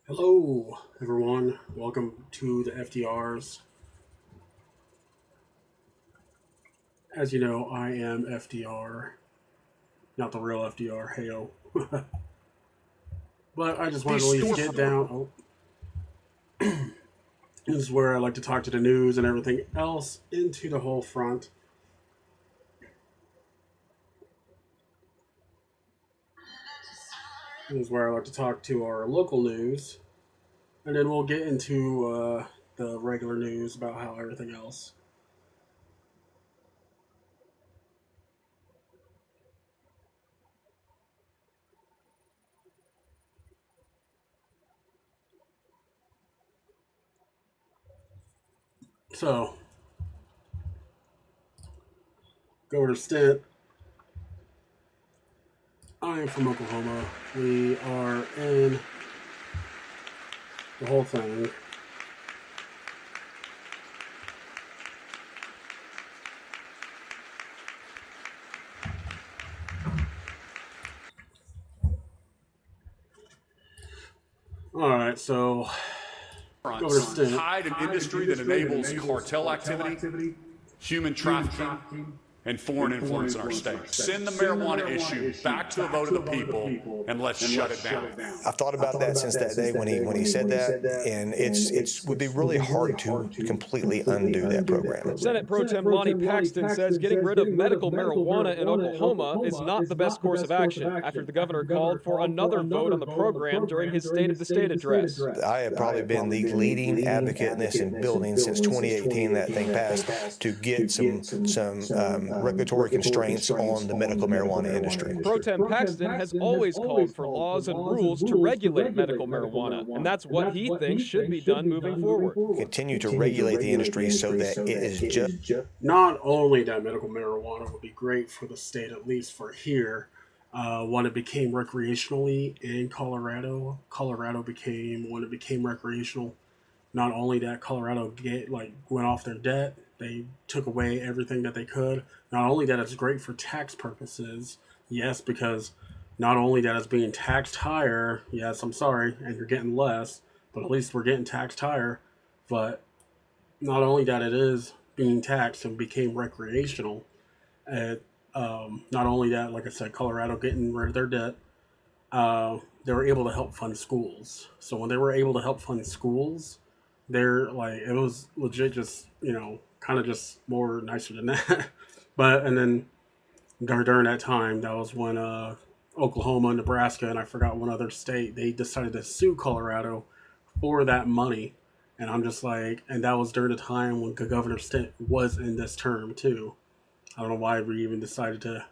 Hello, everyone. Welcome to the FDRs. As you know, I am FDR, not the real FDR. Heyo. But I just wanted to at least get down. This is where I like to talk to the news and everything else into the whole front. This is where I like to talk to our local news, and then we'll get into the regular news about how everything else. So, Governor Stitt, I am from Oklahoma. We are in the whole thing. All right, so Governor Stitt. Hide an industry that enables cartel activity, human trafficking, and foreign influence in our state. Send the marijuana issue back to a vote of the people, and let's shut it down. I've thought about that since that day when he said that, and it would be really hard to completely undo that program. Senate Pro Tem Lonnie Paxton says getting rid of medical marijuana in Oklahoma is not the best course of action after the governor called for another vote on the program during his State of the State address. I have probably been the leading advocate in this in building since 2018 that thing passed to get some regulatory constraints on the medical marijuana industry. Pro Tem Paxton has always called for laws and rules to regulate medical marijuana, and that's what he thinks should be done moving forward. Continue to regulate the industry so that it is just... Not only that medical marijuana would be great for the state, at least for here, when it became recreationally in Colorado, when it became recreational, not only that Colorado went off their debt, they took away everything that they could. Not only that it's great for tax purposes, yes, because not only that it's being taxed higher, yes, I'm sorry, and you're getting less, but at least we're getting taxed higher. But not only that it is being taxed and became recreational, not only that, like I said, Colorado getting rid of their debt, they were able to help fund schools. So when they were able to help fund schools, they're like, it was legit just, kind of just more nicer than that. But, and then during that time, that was when Oklahoma, Nebraska, and I forgot one other state, they decided to sue Colorado for that money. And I'm just like, and that was during the time when Governor Stitt was in this term too. I don't know why we even decided to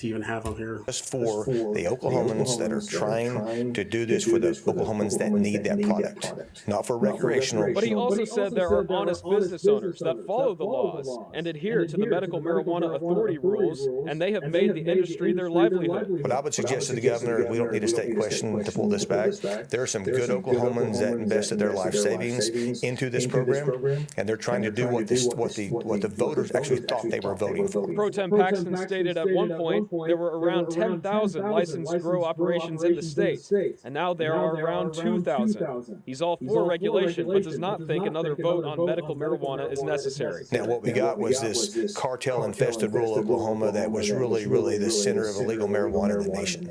even have them here. Just for the Oklahomans that are trying to do this for the Oklahomans that need that product, not for recreational. But he also said there are honest business owners that follow the laws and adhere to the medical marijuana authority rules, and they have made the industry their livelihood. What I would suggest to the governor, we don't need a state question to pull this back. There are some good Oklahomans that invested their life savings into this program, and they're trying to do what the voters actually thought they were voting for. Pro Tem Paxton stated at one point there were around 10,000 licensed grow operations in the state, and now there are around 2,000. He's all for regulation, but does not think another vote on medical marijuana is necessary. Now, what we got was this cartel-infested rural Oklahoma that was really the center of illegal marijuana in the nation.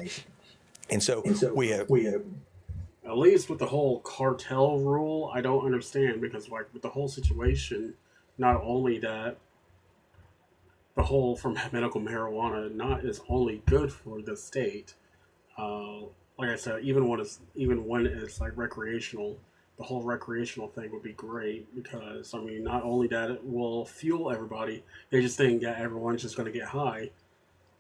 And so we have... At least with the whole cartel rule, I don't understand, because like with the whole situation, not only that the whole from medical marijuana not is only good for the state. Like I said, even when it's like recreational, the whole recreational thing would be great, because I mean, not only that it will fuel everybody, they just think that everyone's just going to get high,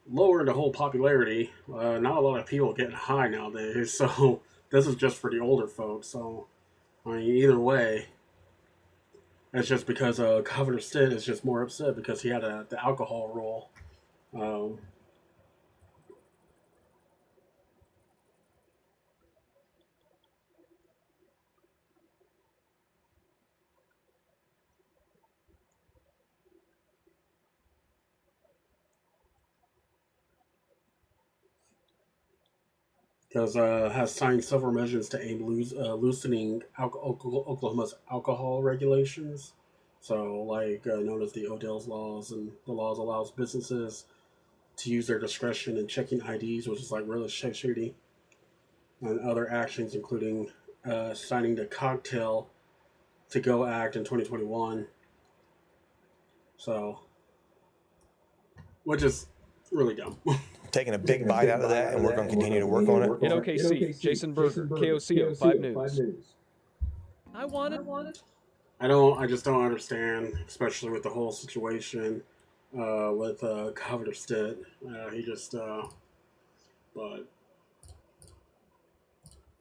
lower the whole popularity. Not a lot of people getting high nowadays, so this is just for the older folks. So I mean, either way. It's just because Governor Stitt is just more upset because he had the alcohol rule. has signed several measures to aim loosening Oklahoma's alcohol regulations. So, known as the Odell's laws, and the laws allows businesses to use their discretion in checking IDs, which is like really shitty, and other actions, including signing the Cocktail to Go Act in 2021. So, which is really dumb. Taking a big bite out of that, and we're going to continue to work on it. In OKC, Jason Berger, KOCO 5 News. I want it. I just don't understand, especially with the whole situation with Governor Stitt. But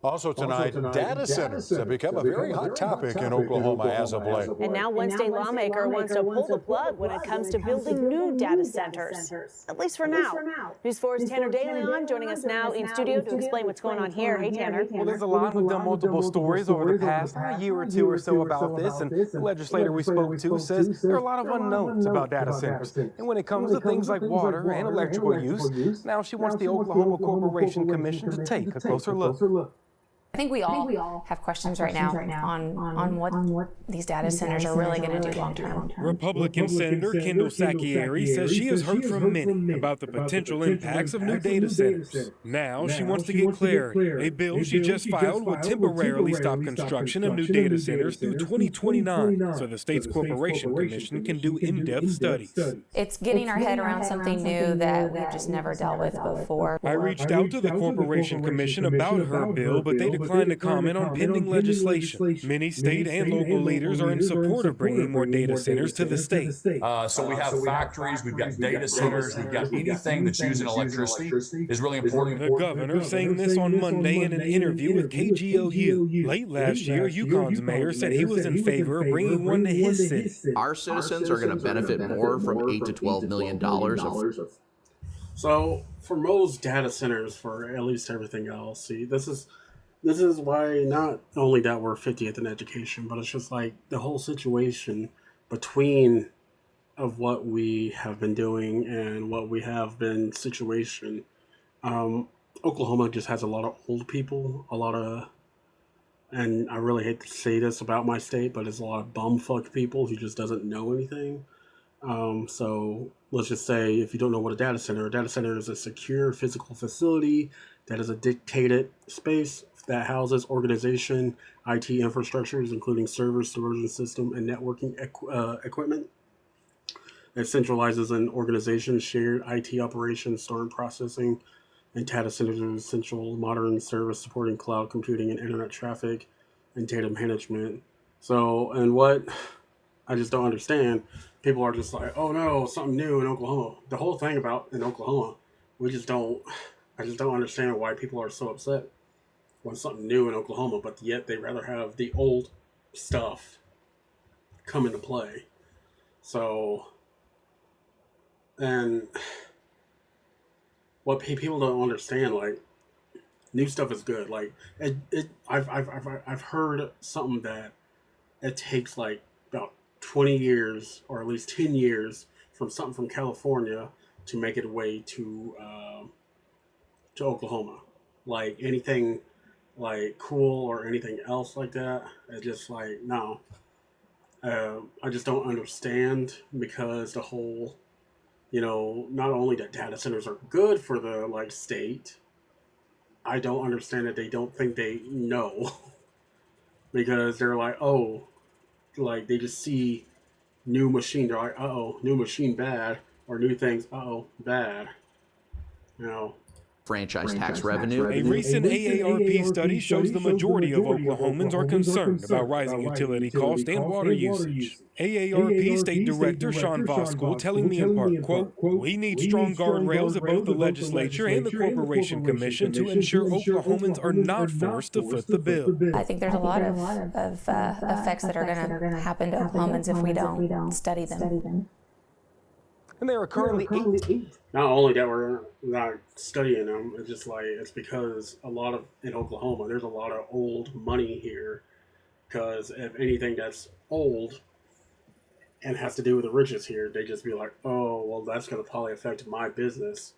Also tonight, data centers have become a very hot topic in Oklahoma as of late. And now one state lawmaker wants to pull the plug when it comes to building new data centers, at least for now. News 4's Tanner DeLeon joining us now in studio to explain what's going on here. Hey, Tanner. Well, there's a lot. We've done multiple stories over the past year or two or so about this, and the legislator we spoke to says there are a lot of unknowns about data centers. And when it comes to things like water and electrical use, now she wants the Oklahoma Corporation Commission to take a closer look. I think we all have questions right now on what these data centers are really going to do long term. Republican Senator Kendall Sacchieri says she has heard from many about the potential impacts of new data centers. Now she wants to get clarity. A bill she just filed will temporarily stop construction of new data centers through 2029 so the state's Corporation Commission can do in-depth studies. It's getting our head around something new that we've just never dealt with before. I reached out to the Corporation Commission about her bill, but they declined to comment on pending legislation. Many state and local leaders are in support of bringing more data centers to the state. So we have factories, we've got data centers, we've got anything that's using electricity is really important. The governor saying this on Monday in an interview with KGLU. Late last year, Yukon's mayor said he was in favor of bringing one to his city. Our citizens are going to benefit more from $8 to $12 million of. So for most data centers, for at least everything else, see, this is why not only that we're 50th in education, but it's just like the whole situation between of what we have been doing and what we have been situation. Oklahoma just has a lot of old people, and I really hate to say this about my state, but it's a lot of bumfuck people who just doesn't know anything. So let's just say, if you don't know what a data center is a secure physical facility that is a dictated space that houses organization, IT infrastructures, including servers, storage system, and networking equipment. It centralizes an organization's shared IT operations, storage processing, and data centers are essential modern service supporting cloud computing and internet traffic and data management. So, and what I just don't understand, people are just like, oh no, something new in Oklahoma. The whole thing about in Oklahoma, I just don't understand why people are so upset when something new in Oklahoma, but yet they rather have the old stuff come into play. So, and what people don't understand, like, new stuff is good. Like, I've heard something that it takes like about 20 years or at least 10 years from something from California to make its way to Oklahoma. Like anything like cool or anything else like that, it's just like, no. I just don't understand, because the whole, not only that data centers are good for the state, I don't understand that they don't think they know. Because they're like, oh, like they just see new machine, they're like, uh-oh, new machine bad, or new things, uh-oh, bad. Franchise tax revenue. A recent AARP study shows the majority of Oklahomans are concerned about rising utility costs and water usage. AARP State Director Sean Voskuhl telling me in part, quote, "We need strong guardrails at both the legislature and the Corporation Commission to ensure Oklahomans are not forced to foot the bill." I think there's a lot of effects that are going to happen to Oklahomans if we don't study them. And there are currently 8. Not only that we're not studying them, it's just like, it's because in Oklahoma, there's a lot of old money here. Because if anything that's old and has to do with the riches here, they just be like, oh, well, that's going to probably affect my business.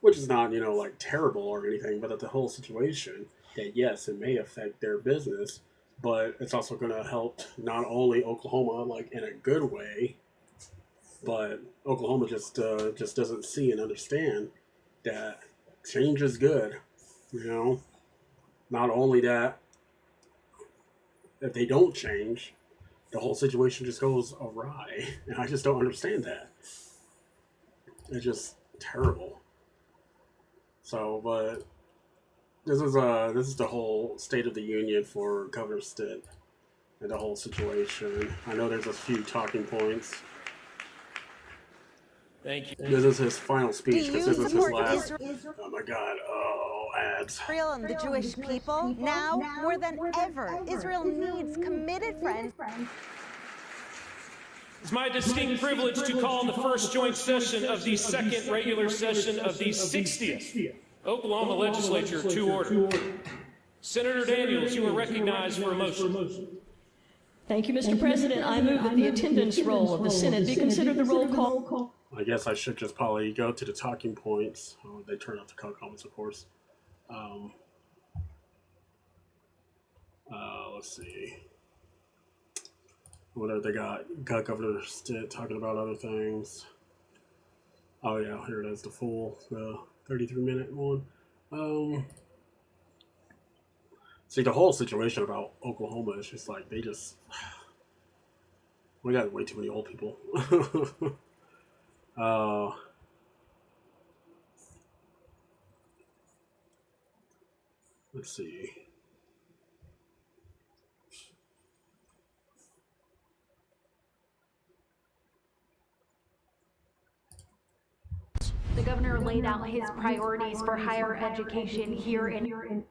which is not, like terrible or anything, but that the whole situation, that yes, it may affect their business, but it's also going to help not only Oklahoma, like in a good way, but Oklahoma just doesn't see and understand that change is good. Not only that, if they don't change, the whole situation just goes awry, and I just don't understand that. It's just terrible. So, but this is the whole State of the Union for Governor Stitt and the whole situation. I know there's a few talking points. Thank you. This is his final speech because this is his last. Oh my God! Oh, ads. Israel and the Jewish people now more than ever. Israel needs committed friends. It's my distinct privilege to call the first joint session of the second regular session of the 60th Oklahoma Legislature to order. Senator Daniels, you are recognized for a motion. Thank you, Mr. President. I move that the attendance roll of the Senate be considered the roll call. I guess I should just probably go to the talking points. Oh, they turn off the comments, of course. Let's see. Whatever they got Governor Stitt talking about other things. Oh yeah, here it is, the full 33-minute one. See, the whole situation about Oklahoma is just like we got way too many old people. Let's see. The governor laid out his priorities for higher education here in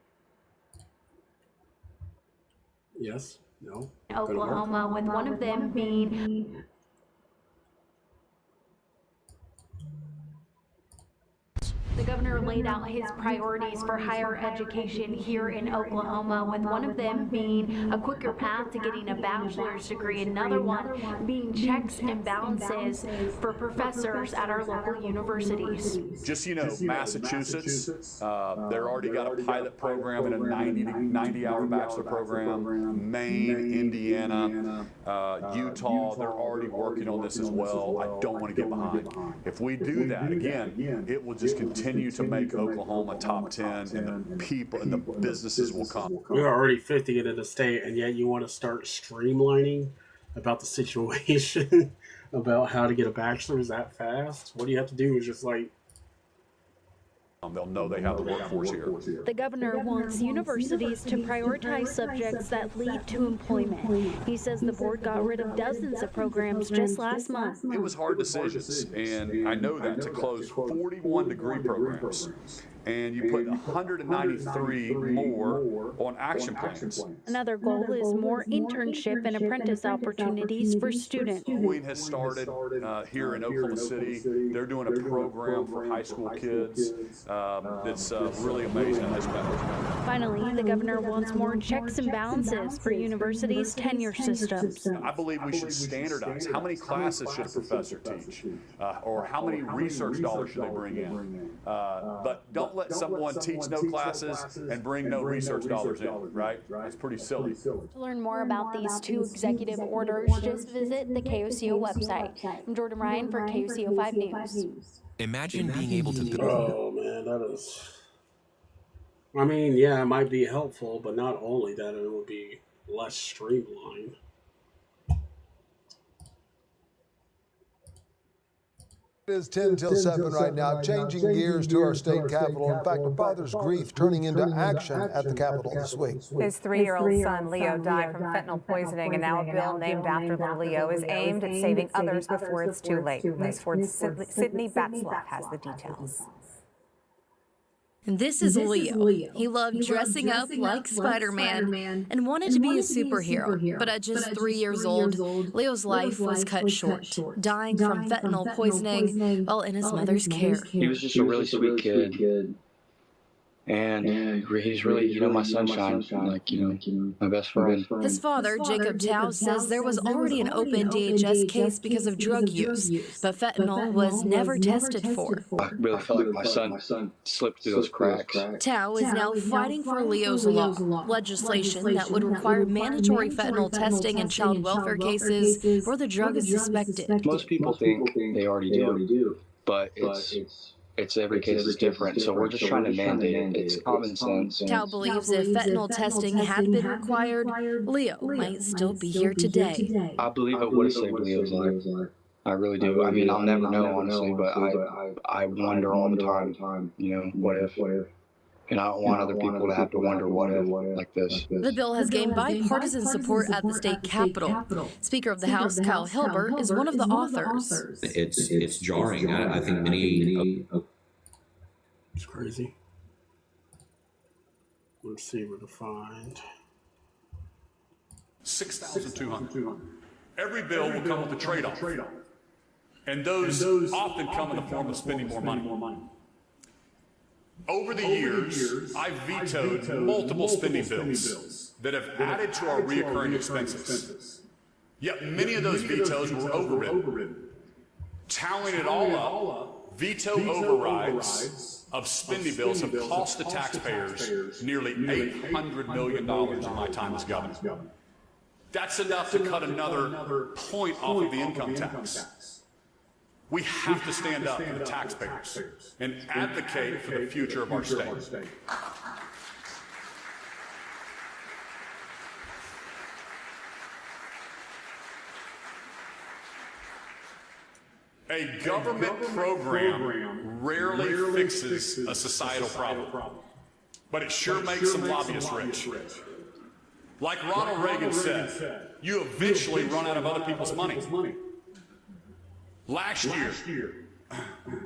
Yes, no. Oklahoma, with one of them being the governor laid out his priorities for higher education here in Oklahoma, with one of them being a quicker path to getting a bachelor's degree, another one being checks and balances for professors at our local universities. Just, Massachusetts, they're already got a pilot program and a 90-hour bachelor program. Maine, Indiana, Utah, they're already working on this as well. I don't want to get behind. If we do that, again, it will just continue to make Oklahoma top 10, and the people and the businesses will come. We're already 50th in the state, and yet you want to start streamlining about the situation, about how to get a bachelor's that fast? What do you have to do is just like... They'll know they have the workforce here. The governor wants universities to prioritize subjects that lead to employment. He says the board got rid of dozens of programs just last month. It was hard decisions, and I know that, to close 41 degree programs. And you put 193 more on action plans. Another goal is more internship and apprentice opportunities for students. Queen has started here in Oklahoma City. They're doing a program for high school kids that's really amazing. Finally, the governor wants more checks and balances for universities' tenure systems. I believe we should standardize how many classes should a professor teach, or how many research dollars should they bring in. But don't let someone teach no classes and bring no research dollars in, right? It's pretty silly. To learn more about these two executive orders, just visit the KOCO website. I'm Jordan Ryan for KOCO 5 News. Imagine being able to... Oh, man, that is... I mean, yeah, it might be helpful, but not only that, it would be less streamlined. It is 10 till 7 right now, changing gears to our state capitol. In fact, a father's grief turning into action at the Capitol this week. His 3-year-old son, Leo, died from fentanyl poisoning, and now a bill named after little Leo is aimed at saving others before it's too late. News 4's Sydney Batzloff has the details. And this is Leo. He loved dressing up like Spider-Man and wanted to be a superhero. But at just 3 years old, Leo's life was cut short, dying from fentanyl poisoning while in his mother's care. He was just a really sweet kid. And he's really, you know, my sunshine, like, you know, my best friend. His father, Jacob Tao, says there was already an open DHS case because of drug use, but fentanyl was never tested for. I really felt like my son slipped through those cracks. Tao is now fighting for Leo's law, legislation that would require mandatory fentanyl testing in child welfare cases where the drug is suspected. Most people think they already do, but it's every case is different, so we're just trying to mandate it. It's common sense. Tao believes if fentanyl testing had been required, Leo might still be here today. I believe it would have saved Leo's life. I really do. I mean, I'll never know, honestly, but I wonder all the time, you know, what if? And I don't want other people to have to wonder what if like this. The bill has gained bipartisan support at the state capitol. Speaker of the House, Kyle Hilbert, is one of the authors. It's jarring. I think many... It's crazy. Let's see what to find. 6,200. Every bill will come with a trade-off. And those often come in the form of spending more money. Over the years, I've vetoed multiple spending bills that have added to our reoccurring expenses. Yet many of those vetoes were overridden. Tallying it all up, veto overrides of spending bills have cost the taxpayers nearly $800 million in my time as governor. That's enough to cut another point off of the income tax. We have to stand up for the taxpayers and advocate for the future of our state. A government program rarely fixes a societal problem, but it sure makes some lobbyists rich. Like Ronald Reagan said, you eventually run out of other people's money. Last year,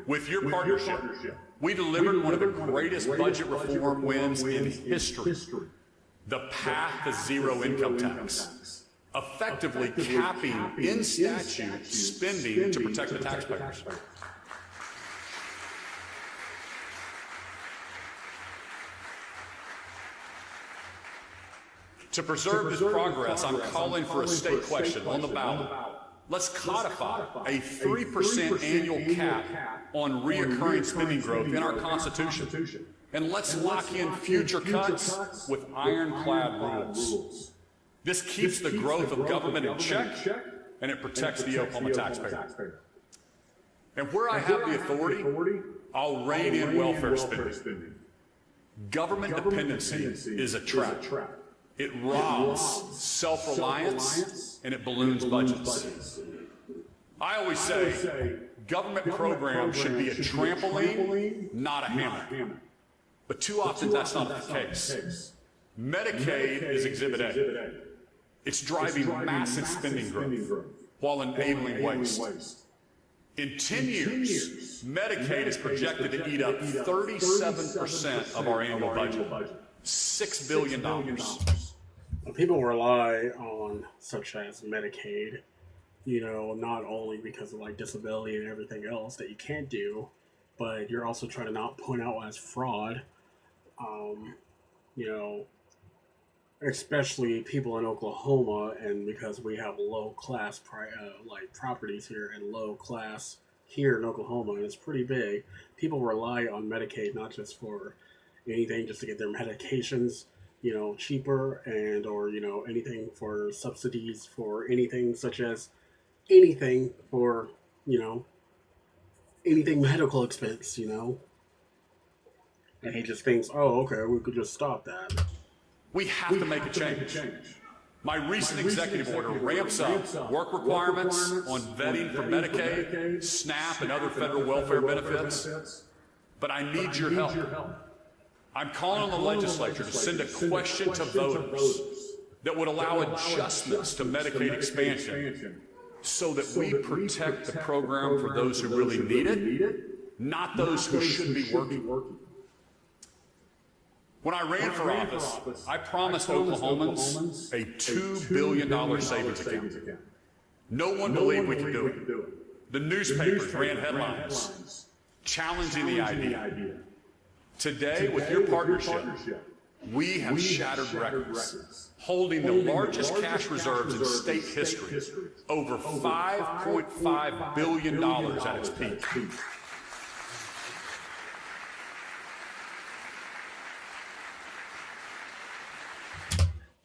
with your partnership, we delivered one of the greatest budget reform wins in history, the path to zero income tax, effectively capping in statute spending to protect the taxpayers. To preserve this progress, I'm calling for a state question on the ballot. Let's codify a 3% annual cap on reoccurring spending growth in our Constitution. And let's lock in future cuts with ironclad rules. This keeps the growth of government in check, and it protects the Oklahoma taxpayer. And where I have the authority, I'll rein in welfare spending. Government dependency is a trap. It robs self-reliance and it balloons budgets. I always say government programs should be a trampoline, not a hammer. But too often that's not the case. Medicaid is Exhibit A. It's driving massive spending growth while enabling waste. In 10 years, Medicaid is projected to eat up 37% of our annual budget. $6 billion. People rely on such as Medicaid, you know, not only because of like disability and everything else that you can't do, but you're also trying to not point out as fraud. You know, especially people in Oklahoma, and because we have low class like properties here and low class here in Oklahoma, and it's pretty big. People rely on Medicaid not just for anything, just to get their medications, you know, cheaper, and or, you know, anything for subsidies for anything, such as anything for, you know, anything medical expense, you know. And he just thinks, oh, okay, we could just stop that. We have to make a change. My recent executive order ramps up work requirements on vetting for Medicaid, SNAP, and other federal welfare benefits. But I need your help. I'm calling on the legislature to send a question to voters that would allow adjustments to Medicaid expansion so that we protect the program for those who really need it, not those who should be working. When I ran for office, I promised Oklahomans a $2 billion savings account. No one believed we could do it. The newspapers ran headlines challenging the idea. Today, with your partnership, we have shattered records, holding the largest cash reserves in state history, over $5.5 billion at its peak.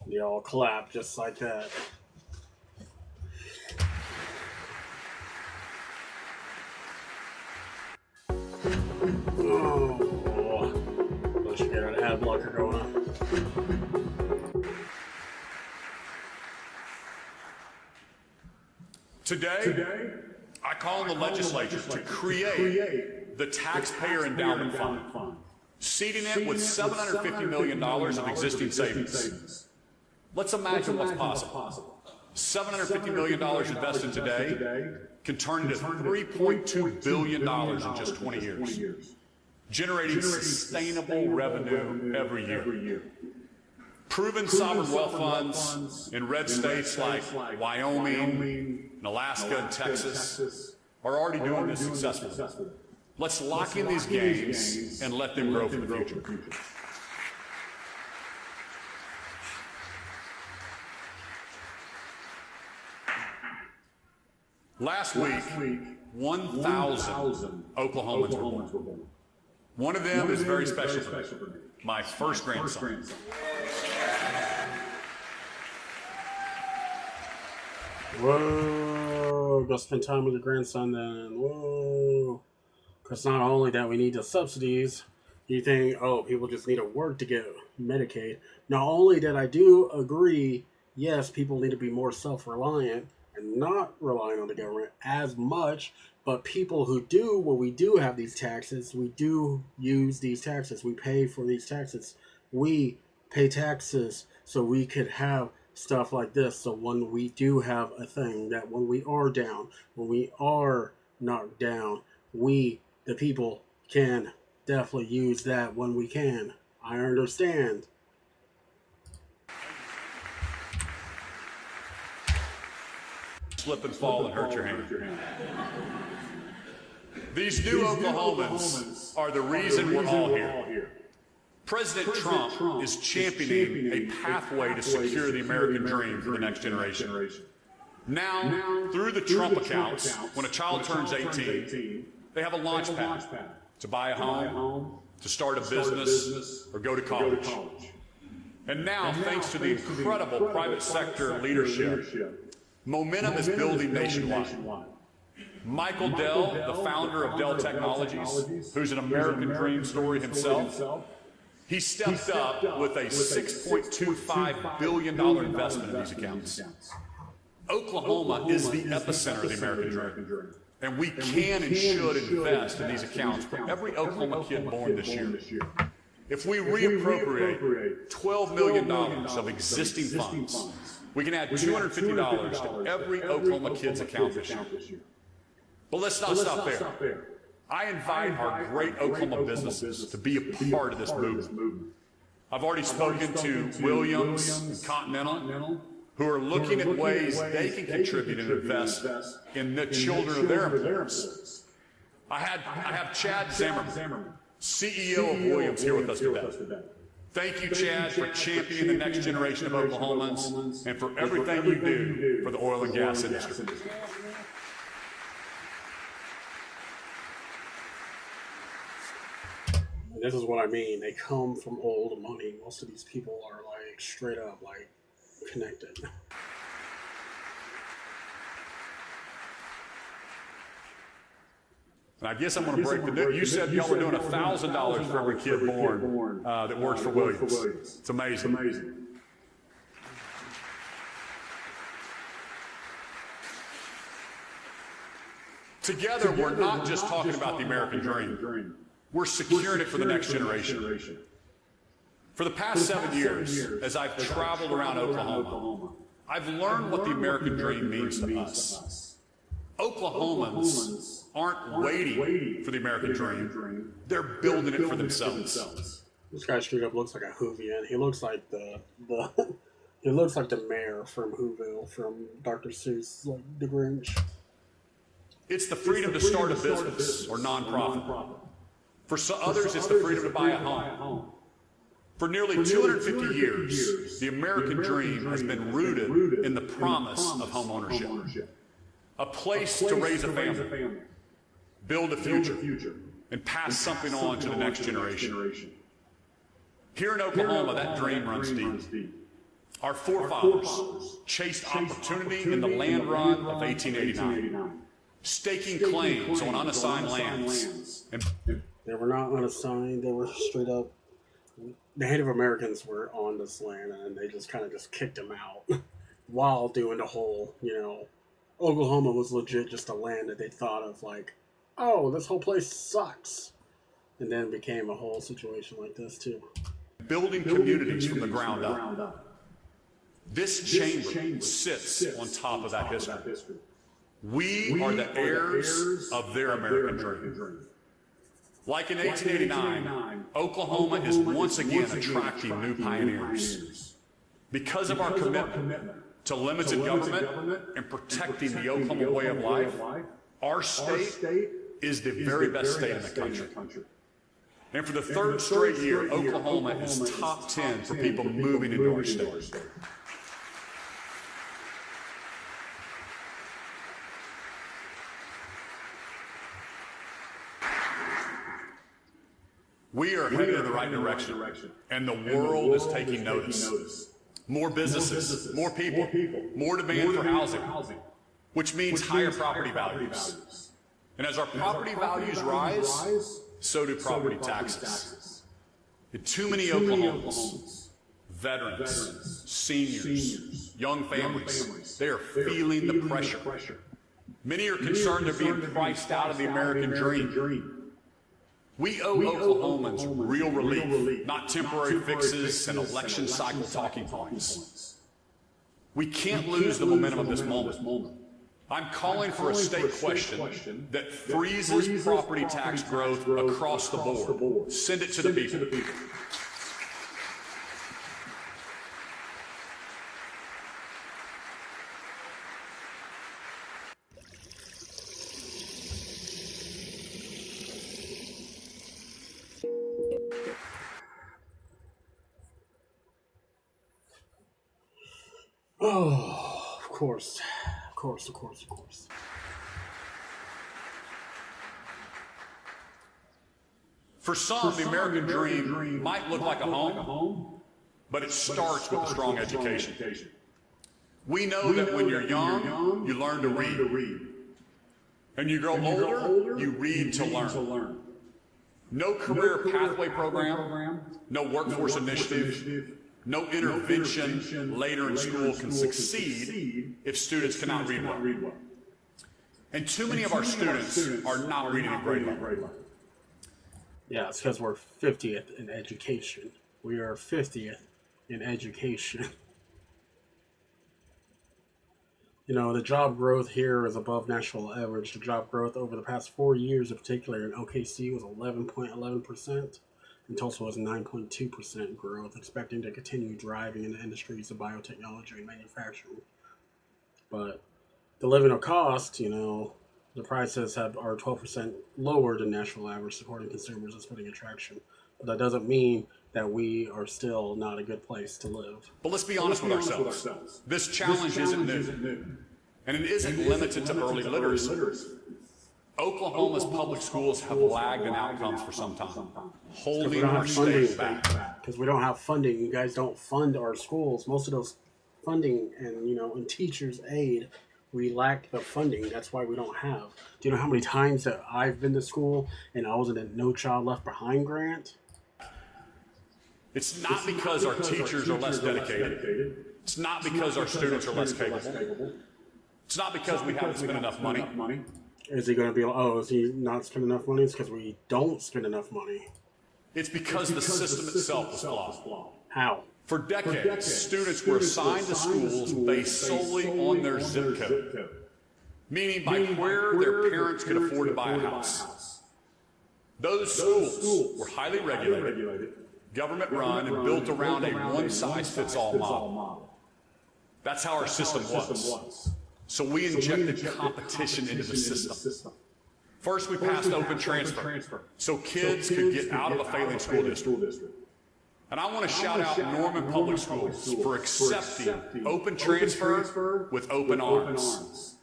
They all clap just like that. Oh, let's get an ad blocker going on. Today, I call on the legislature to create the Taxpayer Endowment Fund, seeding it with $750 million of existing savings. Let's imagine what's possible. $750 million invested today can turn into $3.2 billion in just 20 years, generating sustainable revenue every year. Proven sovereign wealth funds in red states like Wyoming, Alaska, and Texas are already doing this successfully. Let's lock in these gains and let them grow for the future. Last week, 1,000 Oklahomans were born. One of them is very special to me, my first grandson. Whoa, go spend time with your grandson then. Whoa. Because not only that we need the subsidies, you think, oh, people just need to work to get Medicaid. Not only that I do agree, yes, people need to be more self-reliant and not relying on the government as much, but people who do, when we do have these taxes, we do use these taxes. We pay for these taxes. We pay taxes so we could have stuff like this. So when we do have a thing, that when we are down, when we are knocked down, we, the people, can definitely use that when we can. I understand. Slip and fall and hurt your hand. These new Oklahomans are the reason we're all here. President Trump is championing a pathway to secure the American dream for the next generation. Now, through the Trump accounts, when a child turns 18, they have a launch pad to buy a home, to start a business, or go to college. And now, thanks to the incredible private sector leadership, momentum is building nationwide. Michael Dell, the founder of Dell Technologies, who's an American dream story himself, he stepped up with a $6.25 billion investment in these accounts. Oklahoma is the epicenter of the American dream, and we can and should invest in these accounts for every Oklahoma kid born this year. If we reappropriate $12 million of existing funds, we can add $250 to every Oklahoma kid's account this year. But let's not stop there. I invite our great Oklahoma businesses to be a part of this movement. I've already spoken to Williams and Continental, who are looking at ways they can contribute and invest in the children of their employees. I have Chad Zimmerman, CEO of Williams, here with us today. Thank you, Chad, for championing the next generation of Oklahomans and for everything you do for the oil and gas industry. This is what I mean. They come from old money. Most of these people are like straight up like connected. And I guess I'm going to break the news. You said y'all were doing $1,000 for every kid born that works for Williams. It's amazing. Together, we're not just talking about the American dream. We're securing it for the next generation. For the past 7 years, as I've traveled around Oklahoma, I've learned what the American dream means to us. Oklahomans aren't waiting for the American dream. They're building it for themselves. This guy straight up looks like a Whovian. He looks like he looks like the mayor from Whoville from Dr. Seuss, like the Grinch. It's the freedom to start a business or nonprofit. For others, it's the freedom to buy a home. For nearly 250 years, the American dream has been rooted in the promise of home ownership. A place to raise a family, build a future, and pass something on to the next generation. Here in Oklahoma, that dream runs deep. Our forefathers chased opportunity in the land run of 1889, staking claims on unassigned lands. They were not unassigned, they were straight up. The Native Americans were on this land, and they just kind of just kicked them out while doing the whole, Oklahoma was legit just a land that they thought of like, oh, this whole place sucks. And then it became a whole situation like this, too. Building communities from the ground up. This chamber sits on top of that history. We are the heirs of their American dream. Like in 1889, Oklahoma is once again attracting new pioneers. Because of our commitment to limited government and protecting the Oklahoma way of life, our state is the very best state in the country. And for the third straight year, Oklahoma is top 10 for people moving into our state. We are headed in the right direction, and the world is taking notice. More businesses, more people, more demand for housing, which means higher property values. And as our property values rise, so do property taxes. And too many Oklahomans, veterans, seniors, young families, they are feeling the pressure. Many are concerned they're being priced out of the American dream. We owe Oklahomans real relief, not temporary fixes and election cycle talking points. We can't lose the momentum of this moment. I'm calling for a state question that freezes property tax growth across the board. Send it to the people. Oh, of course. For some, the American dream might look like a home, but it starts with a strong education. We know that when you're young, you learn to read. And you grow older, you read to learn. No career pathway program, no workforce initiative, no intervention later in school can succeed if students cannot read well. And too many of our students are not reading at grade level. Yeah, it's because we're 50th in education. We are 50th in education. The job growth here is above national average. The job growth over the past 4 years, in particular in OKC, was 11.11%. And Tulsa was 9.2% growth, expecting to continue driving in the industries of biotechnology and manufacturing. But the living cost, the prices are 12% lower than national average, supporting consumers and splitting attraction. But that doesn't mean that we are still not a good place to live. But let's be honest with ourselves. This challenge isn't new. And it isn't limited to early literacy. Oklahoma's public schools have lagged in outcomes for some time, holding our state back. Because we don't have funding. You guys don't fund our schools. Most of those funding and teachers' aid, we lack the funding. That's why we don't have. Do you know how many times that I've been to school and I was in a No Child Left Behind grant? It's not because our teachers are less dedicated. It's not because our students are less capable. It's not because we haven't spent enough money. Is he going to be, is he not spending enough money? It's because we don't spend enough money. It's because the system itself is flawed. How? For decades, students were assigned to schools based solely on their zip code, meaning by where their parents could afford to buy a house. Those schools were highly regulated, government-run, and built around a one-size-fits-all model. That's how our system was. So we injected competition into the system. First, we passed open transfer, so kids could get out of a failing school district. And I want to shout out Norman Public Schools for accepting open transfer with open arms.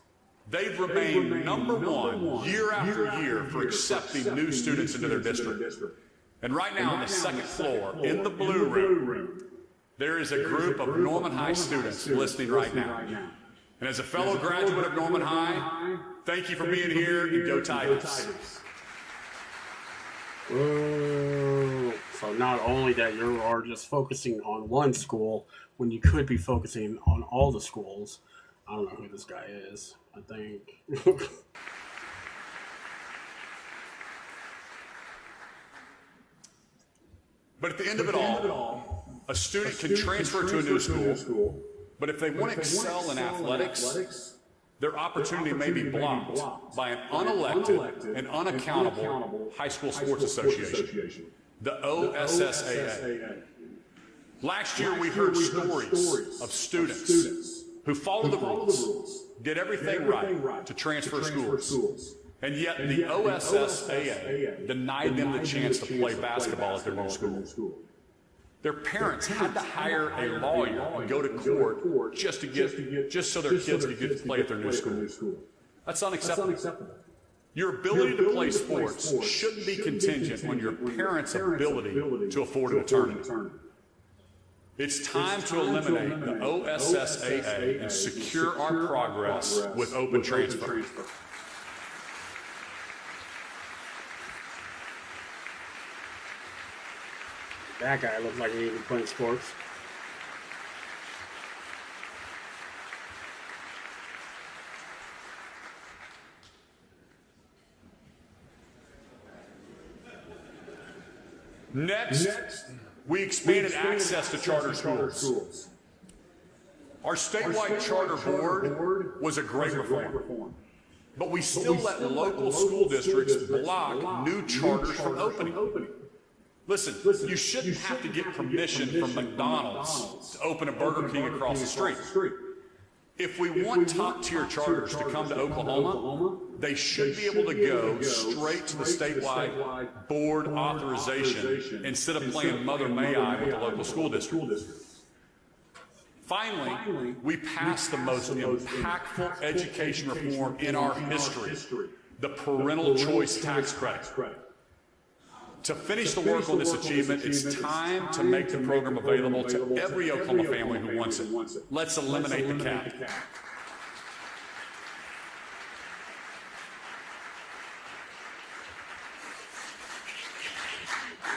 They've remained #1 year after year for accepting new students into their district. And right now on the second floor, in the blue room, there is a group of Norman High students listening right now. And as a fellow graduate of Norman High, thank you for being here, and go Tigers. So not only that you are just focusing on one school when you could be focusing on all the schools. I don't know who this guy is, I think. But at the end of it all, a student can transfer to a new school, but if they want to excel in athletics, their opportunity may be blocked by an unelected and unaccountable high school sports association, the OSSAA. Last year we heard stories of students who followed the rules, did everything right to transfer schools, and yet the OSSAA denied them the chance to play basketball at their new school. Their parents had to hire a lawyer and go to court just so their kids could get to play at their new school. That's unacceptable. Your ability to play sports shouldn't be contingent on your parents' ability to afford an attorney. It's time to eliminate the OSSAA and secure our progress with open transfer. That guy looks like he even playing sports. Next, we expanded access to charter schools. Our statewide charter board was a great reform, but we still let local school districts block new charters from opening. Listen, you shouldn't have to get permission from McDonald's to open a Burger King across the street. If we want top-tier charters to come to Oklahoma, they should be able to go straight to the statewide board authorization instead of playing Mother May I with the local school district. Finally, we passed the most impactful education reform in our history, the parental choice tax credit. To finish the work on this achievement, it's time to make the program available to every Oklahoma family who wants it. Let's eliminate the cap.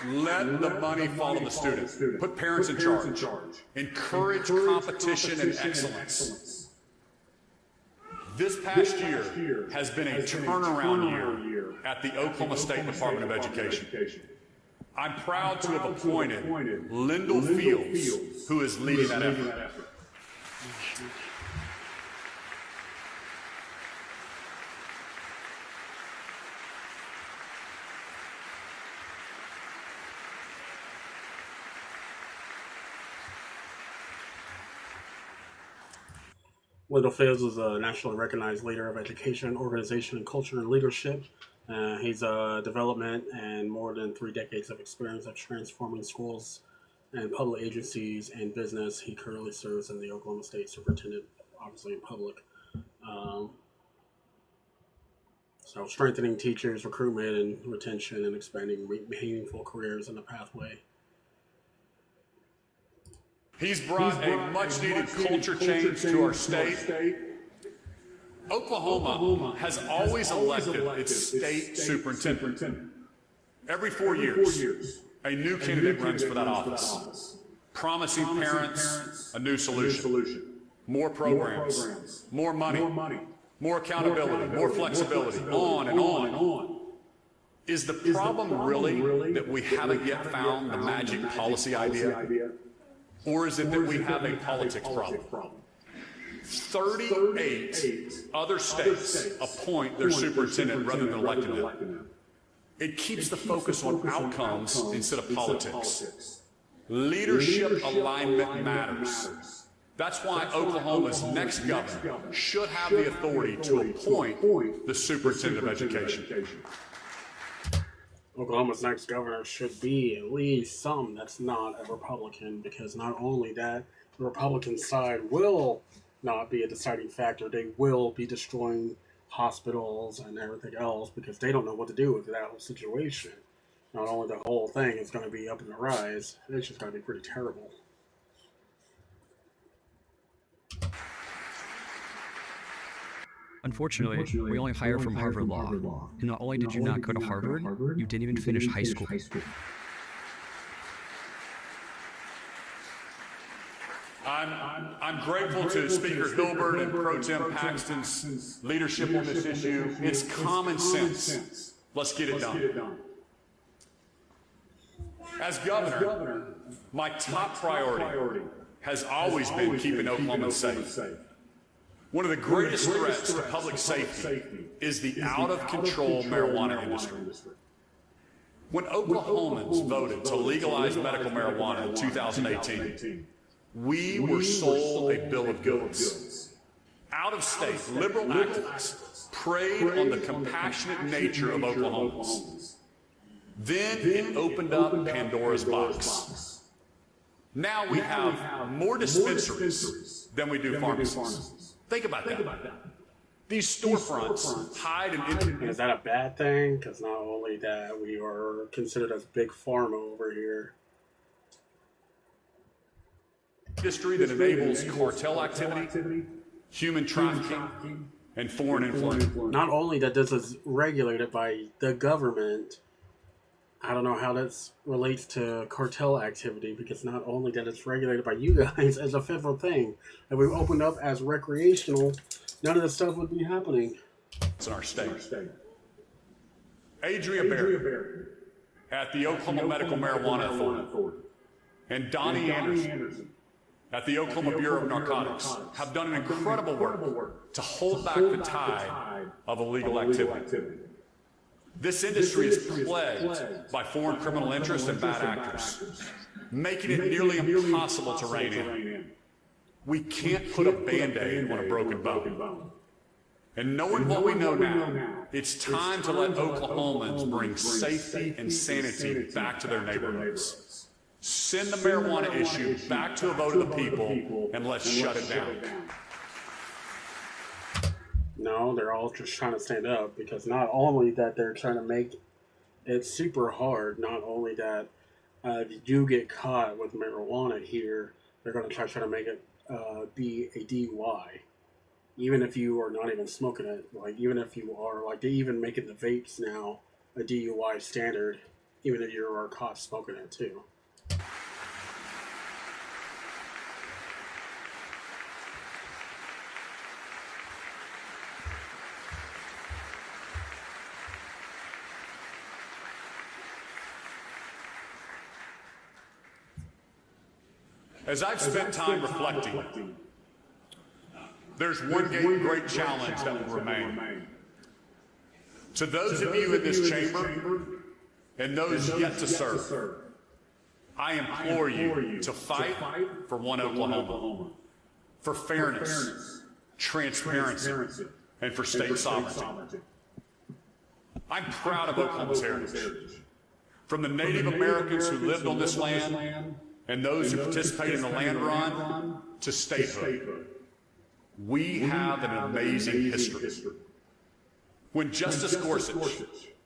Let the money follow the student. Put parents in charge. Encourage competition and excellence. This past year has been a turnaround year at the Oklahoma State Department of Education. I'm proud to have appointed Lyndall Fields, who is leading that effort. Lyndall Fields is a nationally recognized leader of education, organization, and culture and leadership. He's a development and more than 3 decades of experience of transforming schools and public agencies and business. He currently serves as the Oklahoma State Superintendent, obviously in public. So strengthening teachers, recruitment and retention, and expanding meaningful careers in the pathway. He's brought a much-needed culture change to our state. Oklahoma has always elected its state superintendent. Every 4 years, a new candidate runs for that office, promising parents a new solution, more programs, more money, more accountability, more flexibility, on and on and on. Is the problem really that we haven't yet found the magic policy idea? Or is it that we have a politics problem? 38 other states appoint their superintendent rather than electing them. It keeps the focus on outcomes instead of politics. Leadership alignment matters. That's why Oklahoma's next governor should have the authority to appoint the superintendent of education. Oklahoma's next governor should be at least some that's not a Republican, because not only that, the Republican side will not be a deciding factor, they will be destroying hospitals and everything else because they don't know what to do with that whole situation. Not only the whole thing is going to be up in the rise, it's just going to be pretty terrible. Unfortunately, we only hire from Harvard Law. And not only did you not go to Harvard, you didn't even finish high school. I'm grateful to Speaker Hilbert and Pro Tem Paxton's leadership on this issue. It's common sense. Let's get it done. As governor, my top priority has always been keeping Oklahoma safe. One of the greatest threats to public safety is the out-of-control marijuana industry. When Oklahomans voted to legalize medical marijuana in 2018, we were sold a bill of goods. Out-of-state liberal activists preyed on the compassionate nature of Oklahomans. Then it opened up Pandora's box. Now we have more dispensaries than we do pharmacies. Think about that. These storefronts hide and is that a bad thing? Because not only that, we are considered as big pharma over here. Industry that enables cartel activity, human trafficking, and foreign influence. Not only that this is regulated by the government, I don't know how that relates to cartel activity, because not only that it's regulated by you guys as a federal thing, if we opened up as recreational, none of this stuff would be happening. It's in our state. Adria Berry at the Oklahoma Medical Marijuana Authority and Donnie Anderson at the Oklahoma Bureau of Narcotics have done an incredible work to hold back the tide of illegal activity. This industry is plagued by foreign criminal interests and bad actors, making it nearly impossible to rein in. We can't put a Band-Aid on a broken bone. And knowing what we know now, it's time to let Oklahomans bring safety and sanity back to their neighborhoods. Send the marijuana issue back to a vote of the people, and let's shut it down. No, they're all just trying to stand up, because not only that they're trying to make it super hard, not only that if you do get caught with marijuana here, they're going to try to make it be a DUI. Even if you are not even smoking it, like even if you are, like they even making the vapes now a DUI standard, even if you are caught smoking it too. As I've spent time reflecting, there's one great challenge that will remain. To those of you in this chamber and those yet to serve, I implore you to fight for one Oklahoma, for fairness, transparency, and for state sovereignty. I'm proud of Oklahoma's heritage. From the Native Americans who lived on this land and those who participated in the land run to statehood, we have an amazing history. When Justice Gorsuch,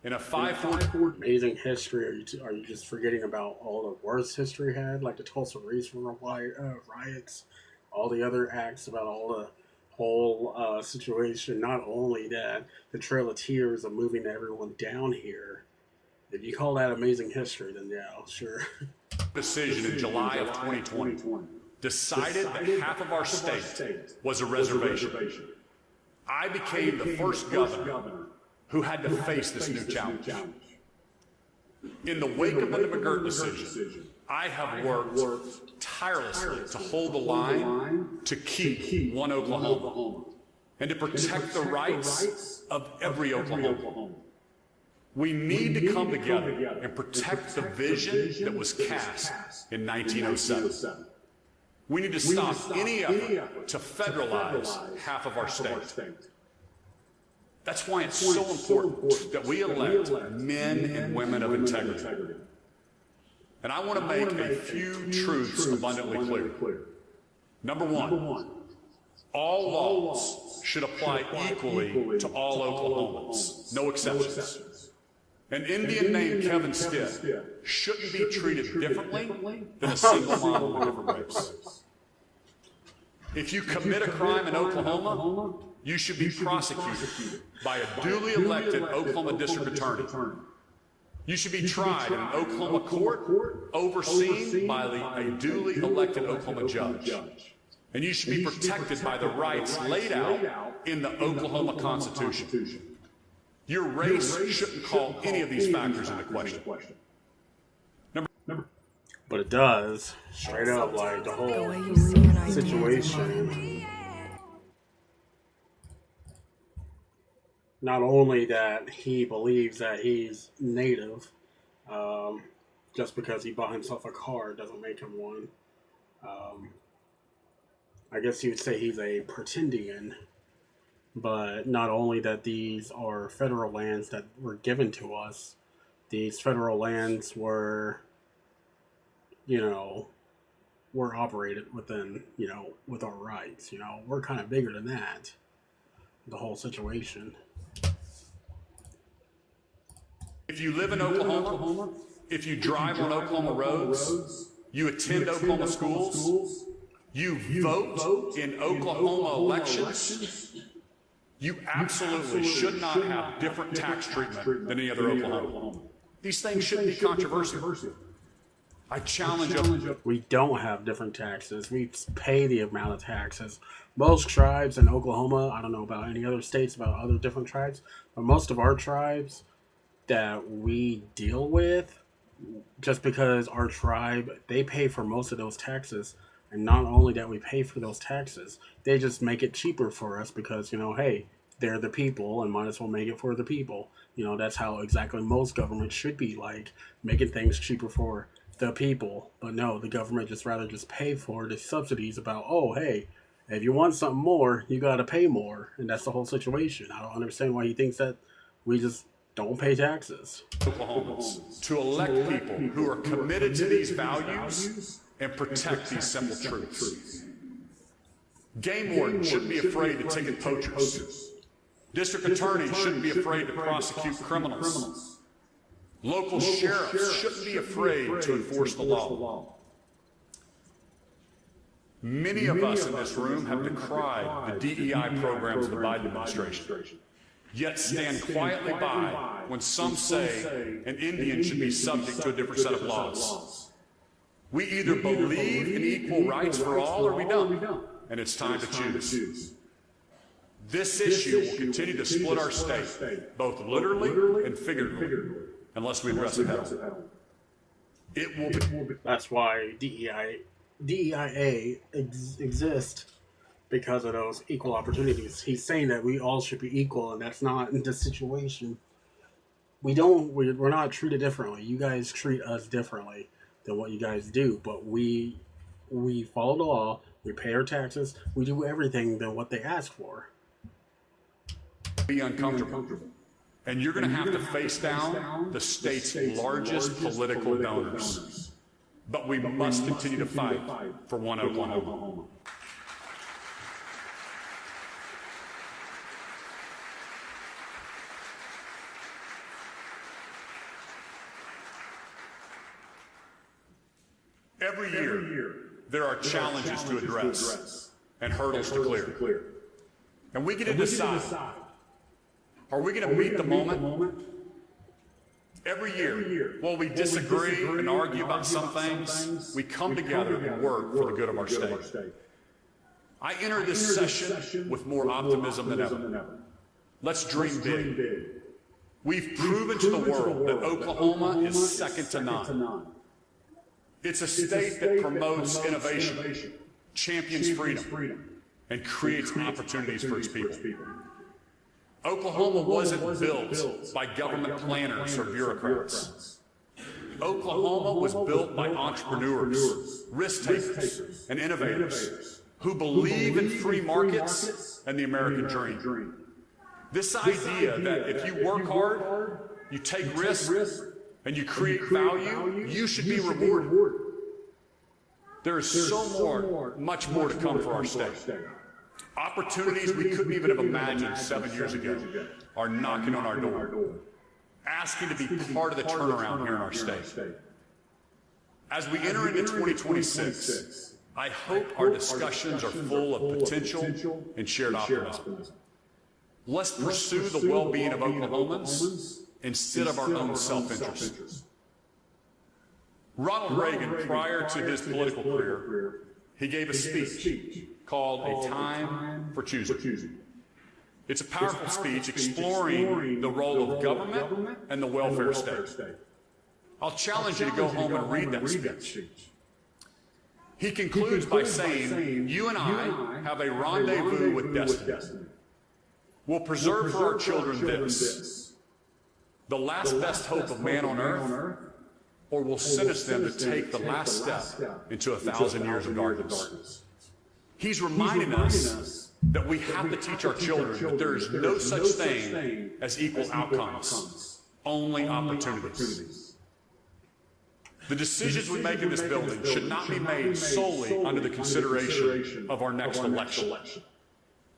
in a 5-4 amazing history, are you just forgetting about all the worst history had, like the Tulsa Race riots, all the other acts about all the whole situation? Not only that, the Trail of Tears of moving everyone down here. If you call that amazing history, then yeah, sure. Decision in July of 2020 decided that half of our state was a reservation. I became the first governor who had to face this new challenge. In the wake of the McGirt decision, I have worked tirelessly to hold the line to keep one Oklahoma and to protect the rights of every Oklahoman. We need to come together and protect the vision that was cast in 1907. We need to stop any effort to federalize half of our state. That's why it's so important that we elect men and women of integrity. And I want to make a few truths abundantly clear. Number one, all laws should apply equally to all Oklahomans, no exceptions. An Indian named Kevin Stitt shouldn't be treated differently than a single mom of a different race. If you commit a crime in Oklahoma, you should be prosecuted by a duly elected Oklahoma district attorney. You should be tried in an Oklahoma court overseen by a duly elected Oklahoma judge. And you should be protected by the rights laid out in the Oklahoma Constitution. Your race shouldn't call any of these factors into question. But it does, straight up, like the whole situation. Not only that he believes that he's native, just because he bought himself a car doesn't make him one. I guess you would say he's a pretendian. But not only that these are federal lands that were given to us, these federal lands were, were operated within, with our rights. We're kind of bigger than that, the whole situation. If you live in Oklahoma, if you drive on Oklahoma roads, you attend Oklahoma schools, you vote in Oklahoma elections, you absolutely should not have different tax treatment than any other Oklahoman. These things shouldn't be controversial. I challenge you. We don't have different taxes. We pay the amount of taxes. Most tribes in Oklahoma, I don't know about any other states, about other different tribes, but most of our tribes that we deal with, just because our tribe, they pay for most of those taxes. And not only that we pay for those taxes, they just make it cheaper for us because, hey, they're the people and might as well make it for the people. That's how exactly most governments should be, like making things cheaper for the people. But no, the government just rather just pay for the subsidies about, oh, hey, if you want something more, you got to pay more. And that's the whole situation. I don't understand why he thinks that we just don't pay taxes. Oklahomans to elect people who are committed to these values and protect these simple truths. Game wardens shouldn't be afraid to ticket poachers. District attorneys shouldn't be afraid to prosecute criminals. Local sheriffs shouldn't be afraid to enforce the law. Many of us in this room have decried the DEI programs of the Biden administration, yet stand quietly by when some say an Indian should be subject to a different set of laws. We either believe in equal rights for all or we don't, and it's time to choose. This issue will continue to split our state, both literally and figuratively, unless we address it head on. It will be. That's why DEIA exists, because of those equal opportunities. He's saying that we all should be equal, and that's not in this situation. We're not treated differently. You guys treat us differently than what you guys do, but we follow the law, we pay our taxes, we do everything than what they ask for. Be uncomfortable. And you're going to have to face down the state's largest political donors. But we must continue to fight for one Oklahoma. Every year, there are challenges to address and hurdles to clear. And we get to decide, are we going to meet the moment? Every year, while we disagree and argue about some things, we come together and work for the good of our state. I enter this session with more optimism than ever. Let's dream big. We've proven to the world that Oklahoma is second to none. It's a state that promotes innovation, champions freedom, and creates opportunities for its people. Oklahoma wasn't built by government planners or bureaucrats. Oklahoma was built by entrepreneurs, risk takers, and innovators who believe in free markets and the American dream. This idea that if you work hard, you take risks, and you create value, you should be rewarded. There is much more to come for our state. Opportunities we couldn't even have imagined 7 years ago are knocking on our door, asking to be part of the turnaround here in our state. As we enter into 2026, I hope our discussions are full of potential and shared optimism. Let's pursue the well-being of Oklahomans instead of our own self-interest. Ronald Reagan, prior to his political career, he gave a speech called A Time for Choosing. It's a powerful speech exploring the role of government and the welfare state. I'll challenge you to go home and read that speech. He concludes by saying, you and I have a rendezvous with destiny. We'll preserve for our children this, the last best hope of man on earth, or we'll sentence them to take the last step into 1,000 years of darkness. He's reminding us that we have to teach our children that there is no such thing as equal outcomes, only opportunities. The decisions we make in this building should not be made solely under the consideration of our next election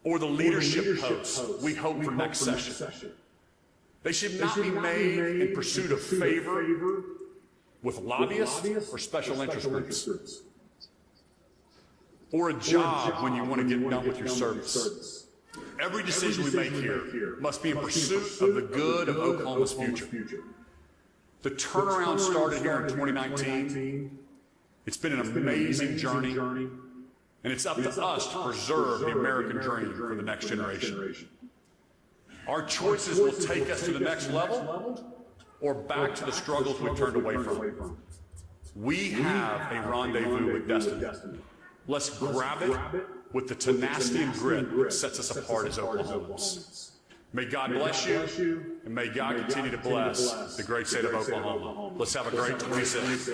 or the leadership posts we hope for next session. They should not be made in pursuit of favor with lobbyists or special interest groups, or a job when you want to get done with your service. Every decision we make here must be in pursuit of the good of Oklahoma's future. The turnaround started here in 2019. It's been an amazing journey, and it's up to us to preserve the American dream for the next generation. Our choices will take us to the next level or back to the struggles we turned away from. We have a rendezvous with destiny. Let's grab it with the tenacity and grit that sets us apart as Oklahomans. May God bless you, and may God continue to bless the great state of Oklahoma. Let's have a great 26.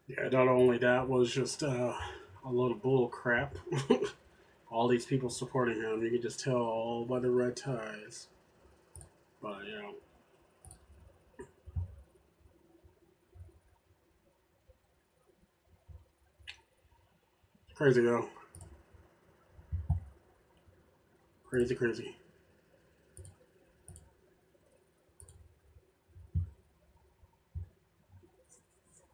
Yeah, not only that was just a load of bull crap. All these people supporting him, you can just tell all by the red ties. But, you know. Crazy, though. Crazy.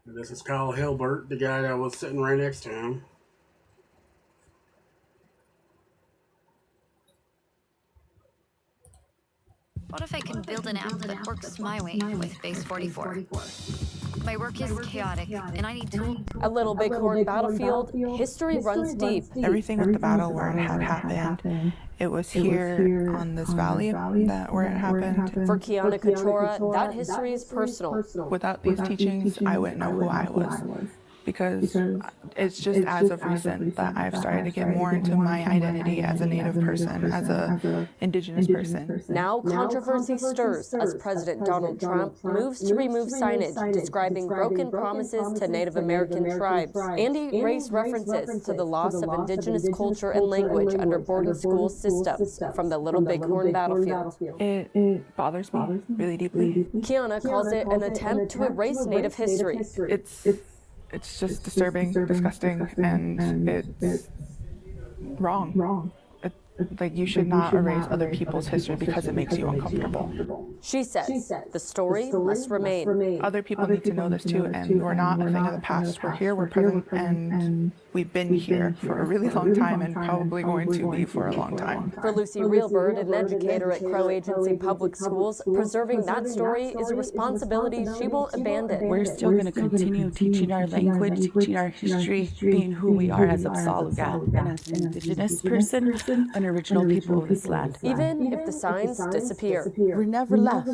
And this is Kyle Hilbert, the guy that was sitting right next to him. What if I can build an app that works my way with Base 44? My work is chaotic, and I need to... At Little Bighorn Battlefield, history runs deep. Everything with the battle where it had happened, it was here on this valley that where it happened. For Kiana Katora, that history is personal. Without these teachings, I wouldn't know who I was. Because it's just as of recent that I've started to get more into my identity as a Native person, as a Indigenous person. Now controversy stirs as President Donald Trump moves to remove signage describing broken promises to Native American tribes and erase references to the loss of Indigenous culture and language under boarding school systems from the Little Bighorn Battlefield. It bothers me really deeply. Kiana calls it an attempt to erase Native history. It's just disturbing, disgusting, and it's wrong. Like, you should not erase other people's history because it makes you uncomfortable. She says the story must remain. Other people need to know this too, and we're not a thing of the past. We're here, we're present, and we've been here for a really long time and probably going to be for a long time. For Lucy Reelbird, an educator at Crow Agency Public Schools, preserving that story is a responsibility she won't abandon. We're still going to continue teaching our language, teaching our history, being who we are as a Apsaluga and as an Indigenous person, an and original people of this land. Even if the signs disappear. We're never left.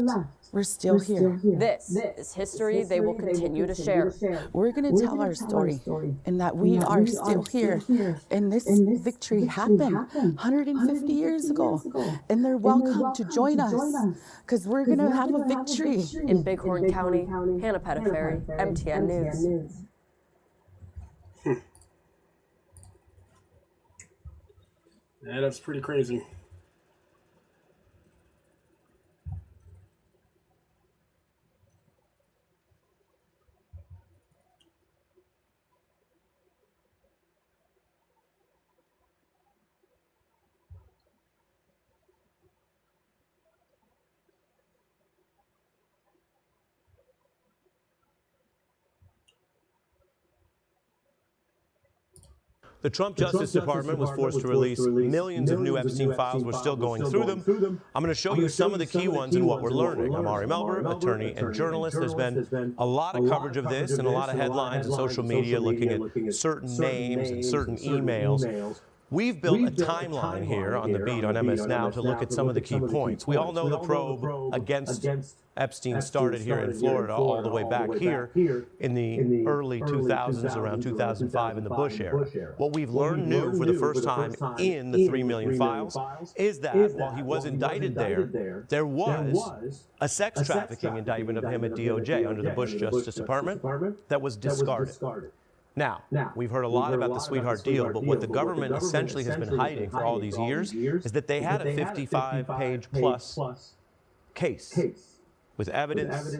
We're still here. This is history they will continue to share. We're going to tell our story, and that we are still here. And this victory happened 150 years ago. And they're welcome to join us, because we're going to have a victory. In Bighorn County, Hannah Pettiferi, MTN News. Yeah, that's pretty crazy. The Trump Justice Department was forced to release millions of new Epstein files. We're still going through them. I'm going to show you some of the key ones and what we're learning. I'm Ari Melber, attorney and journalist. There's been a lot of coverage of this and a lot of headlines in social media looking at certain names and certain emails. We've built a timeline here on the beat on MS Now to look at some of the key points. We all know the probe against Epstein started here in Florida all the way back here in the early 2000s, around 2005 in the Bush era. What we've learned new for the first time in the 3 million files is that while he was indicted there was a sex trafficking indictment of him at DOJ under the Bush Justice Department that was discarded. Now, we've heard a lot about the sweetheart deal, but what the government essentially has been hiding for all these years is that they had a 55-page plus case with evidence,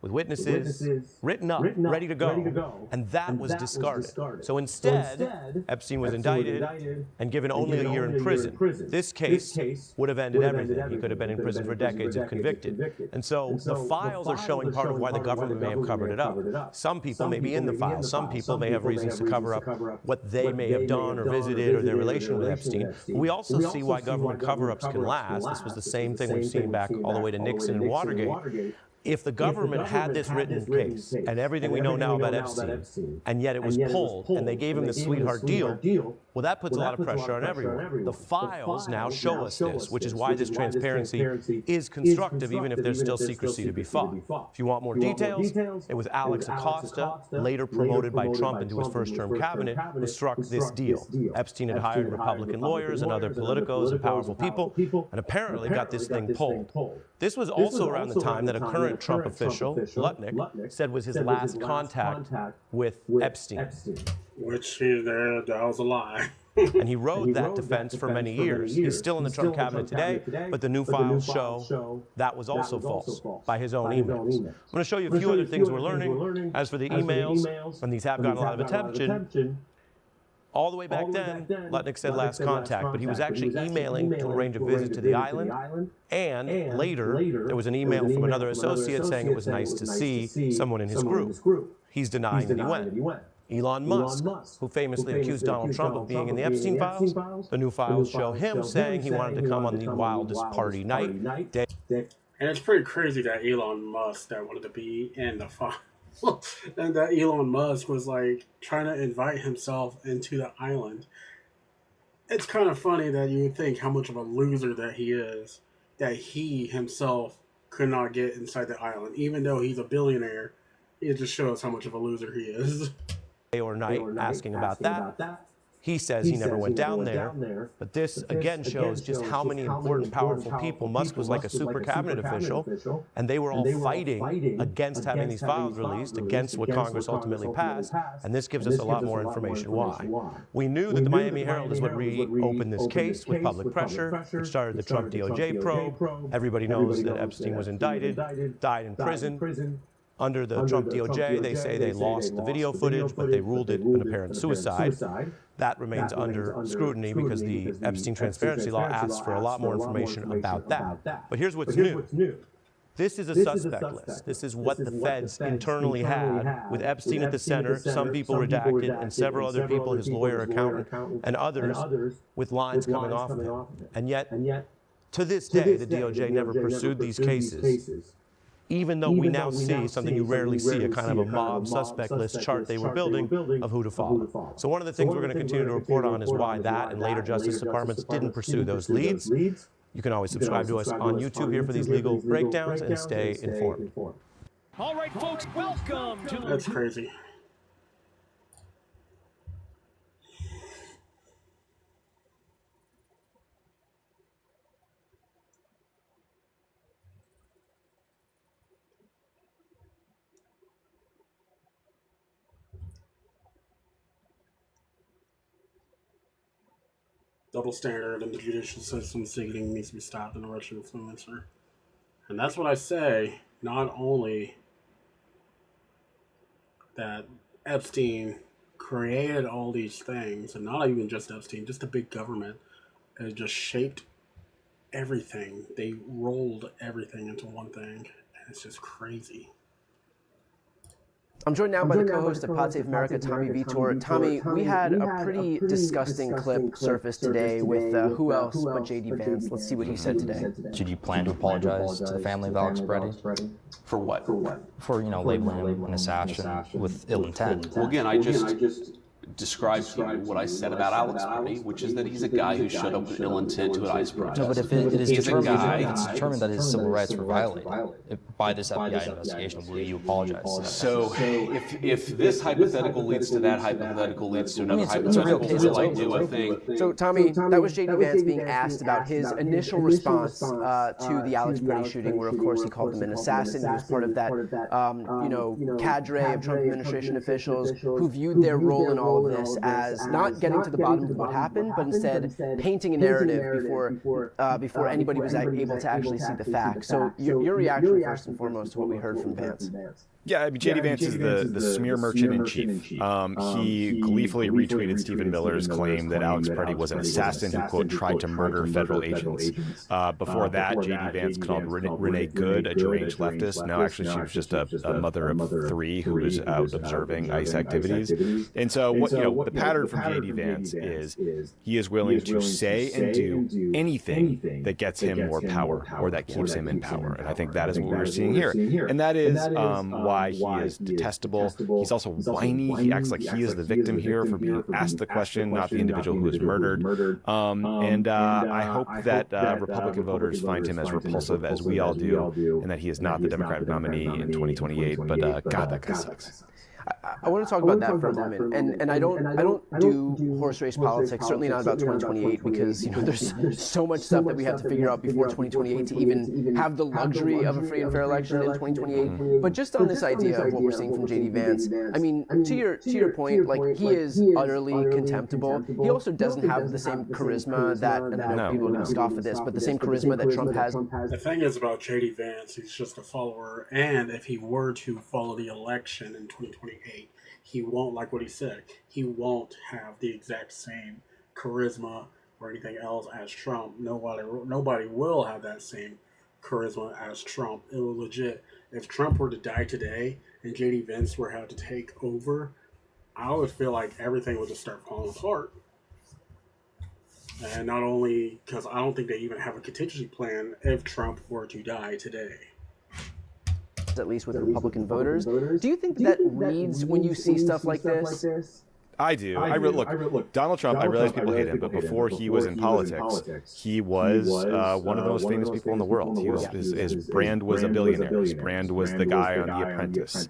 with witnesses, written up, ready to go, and that was discarded. So instead, Epstein was indicted and given only a year in prison. This case would have ended everything. He could have been in prison for decades if convicted. And so the files are showing part of why the government may have covered it up. Some people may be in the files. Some people may have reasons to cover up what they may have done or visited or their relation with Epstein. We also see why government cover-ups can last. This was the same thing we've seen back all the way to Nixon and Watergate. If the government had this written case and everything we know now about Epstein, and yet it was pulled and they gave him the sweetheart deal, well, that puts a lot of pressure on everyone. The files now show us this, which is why this transparency is constructive, even if there's still secrecy to be fought. If you want more details, it was Alex Acosta, later promoted by Trump into his first-term cabinet, who struck this deal. Epstein had hired Republican lawyers and other politicos and powerful people, and apparently got this thing pulled. This was also around the time that a current Trump official, Lutnick, said was his last contact with Epstein. Which, that was a lie. And he rode that defense for many years. He's still in the Trump cabinet today, but the new files show that was also false by his own emails. I'm going to show you a few other things we're learning. As for the emails, and these have gotten a lot of attention, all the way back then, Lutnick said last contact, but he was actually emailing to arrange a visit to the island, and later there was an email from another associate saying it was nice to see someone in his group. He's denying that he went. Elon Musk, who famously accused Donald Trump of being in the Epstein files, the new files show him saying he wanted to come on the wildest party night. And it's pretty crazy that Elon Musk that wanted to be in the file. And that Elon Musk was like trying to invite himself into the island. It's kind of funny that you would think how much of a loser that he is, that he himself could not get inside the island. Even though he's a billionaire, it just shows how much of a loser he is. Or night asking about that. He says he never went down there, but this again shows just how many important, powerful people. Musk was like a super cabinet official, and they were all fighting against having these files released, against what Congress ultimately passed, and this gives us a lot more information why. We knew that the Miami Herald is what reopened this case with public pressure. It started the Trump DOJ probe. Everybody knows that Epstein was indicted, died in prison. Under the Trump DOJ, they say they lost the video footage, but they ruled it an apparent suicide. That remains under scrutiny because the Epstein transparency law asks for a lot more information about that. But here's what's new. This is a suspect list. This is what the feds internally had, with Epstein at the center, some people redacted, and several other people, his lawyer, accountant, and others with lines coming off of him. And yet, to this day, the DOJ never pursued these cases. even though we now see something you rarely see, a kind of a mob suspect list chart they were building of who to follow. So one of the things we're going to continue to report on is why that and later Justice Departments didn't pursue those leads. You can always subscribe to us on YouTube here for these legal breakdowns and stay informed. All right, folks, welcome to... That's crazy. Double standard in the judicial system, sickening, needs to be stopped in a Russian influencer. And that's what I say, not only that Epstein created all these things, and not even just Epstein, just the big government, it just shaped everything. They rolled everything into one thing, and it's just crazy. I'm joined now by the co-host of Pod Save America, Tommy Vitor. Tommy, we had a pretty disgusting clip surface today with who else but J.D. Vance. Let's see what he said today. Did you plan to apologize to the family of Alex Peretti? For what? For, labeling him an assassin with ill intent. Well, again, I just described to you what I said about Alex Peretti, which is that he's a guy who showed up with ill intent to an ICE protest. No, but if it is determined that his civil rights were violated by this FBI investigation, will you apologize to that? So if this hypothetical leads to that hypothetical leads to another hypothetical, will I do a thing? So, Tommy, that was J.D. Vance being asked about his initial response to the Alex Peretti shooting, where, of course, he called him an assassin. He was part of that, cadre of Trump administration officials who viewed their role in all of this as not getting to the bottom of what happened, but instead painting a narrative before anybody was able to actually see the facts. So your reaction, first and foremost, to what we heard from Vance. Yeah, I mean, J.D. Vance is the smear merchant in chief. He gleefully retweeted Stephen Miller's claim that Alex Peretti was an assassin who, quote, tried to murder federal agents. Before that, J.D. Vance called Renee Good a deranged leftist. No, actually, she was just a mother of three who was out observing ICE activities. And so, the pattern from J.D. Vance is he is willing to say and do anything that gets him more power or that keeps him in power. And I think that is what we're seeing here. And that is why he is detestable. He's also whiny. He acts like he is the victim here for being asked the question, not the individual who was murdered. I hope that Republican voters find him as repulsive as we all do, and that he is not the Democratic nominee in 2028. But God, that guy sucks. I want to talk about that for a moment, and I don't do horse race politics, certainly not about 2028, because there's so much stuff that we have to figure out before 2028 to even have the luxury of a free and fair election in 2028. But just on this idea of what we're seeing from J.D. Vance, I mean, to your point, like, he is utterly contemptible. He also doesn't have the same charisma that, and I know people are going to scoff at this, but the same charisma that Trump has. The thing is about J.D. Vance, he's just a follower, and if he were to follow the election in 2028, he won't, like what he said, he won't have the exact same charisma or anything else as Trump. Nobody will have that same charisma as Trump. It will legit, if Trump were to die today and J.D. Vance were to have to take over, I would feel like everything would just start falling apart. And not only, because I don't think they even have a contingency plan if Trump were to die today. At least with Republican voters. Do you think that reads when you see stuff like this? I do. Look, Donald Trump, I realize people hate him, but before he was in politics, he was one of the most famous people in the world. His brand was a billionaire. His brand was the guy on The Apprentice.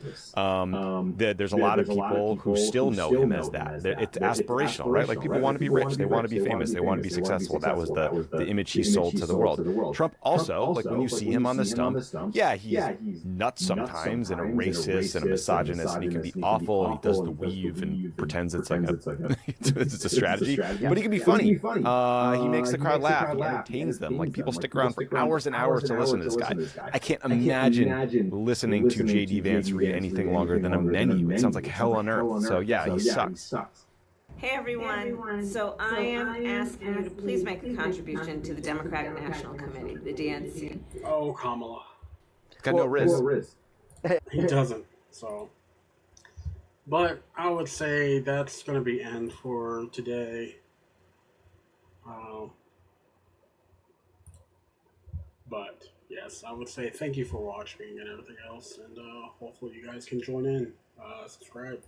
There's a lot of people who still know him as that. It's aspirational, right? Like, people want to be rich. They want to be famous. They want to be successful. That was the image he sold to the world. Trump also, like, when you see him on the stump, yeah, he's nuts sometimes and a racist and a misogynist, and he can be awful, and he does the weave and pretends it's like it's a strategy, but he can be funny. He makes the crowd laugh. He entertains them. Like, people stick around for hours and hours to listen to this guy. I can't imagine listening to J.D. Vance read anything longer than a menu. It sounds like hell on earth. So yeah, he sucks. Hey everyone, so I am asking you to please make a contribution to the Democratic National Committee, the DNC. Oh, Kamala. Got no riz. He doesn't, so. But I would say that's going to be end for today. But Yes, I would say thank you for watching and everything else, and hopefully you guys can join in, subscribe.